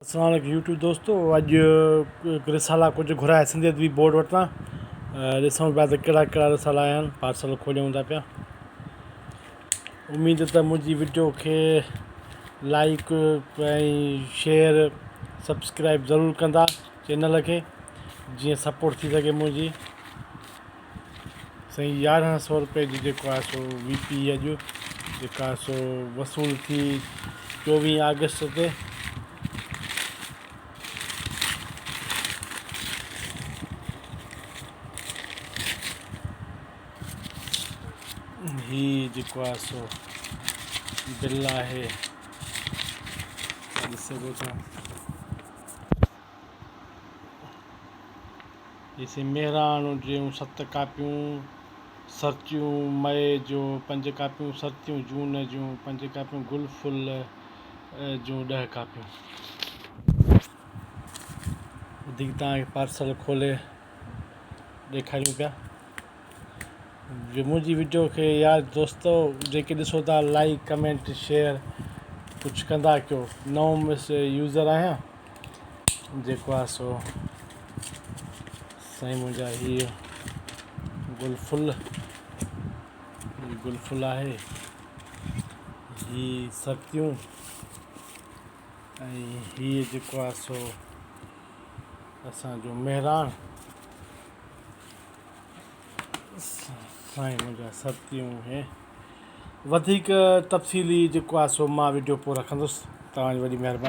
अस्सलाम वालेकुम यूट्यूब दोस्तों। अॼु रिसाला कुझु घुराए सिंधियत बि बोर्ड वटां ॾिसूं पिया त कहिड़ा कहिड़ा रिसाला आया आहिनि। पार्सल खोलियूं था पिया। उमेदु त मुंहिंजी वीडियो खे लाइक ऐं शेयर सब्सक्राइब ज़रूरु कंदा चैनल खे, जीअं सपोर्ट थी सघे मुंहिंजी। साईं 1100 रुपए जी जेको आहे सो VP अॼु जेका सो वसूल थी 24 अगस्त ते। ही जेको आहे सो बिल आहे, ॾिसी सघो था। हीअ मेहरान जूं 7 कापियूं, सर्चियूं मई जो 5 कापियूं, सर्चियूं जून जूं 5 कापियूं, गुलफुल जूं 10 कापियूं। वधीक तव्हांखे पार्सल खोले ॾेखारियूं पिया। जो मुंहिंजी वीडियो खे यार दोस्तो जेके ॾिसो था, लाइक कमेंट शेयर कुझु कंदा कयो। नओं मिस यूज़र आहियां जेको आहे सो साईं मुंहिंजा हीअ गुलफुल आहे, ही सर्तियूं, ऐं हीअ जेको आहे सो असांजो मेहरान साईं मुंहिंजा सर्तियूं। ऐं वधीक तफ़सीली जेको आहे सो मां वीडियो पोइ रखंदुसि। तव्हांजी वॾी महिरबानी।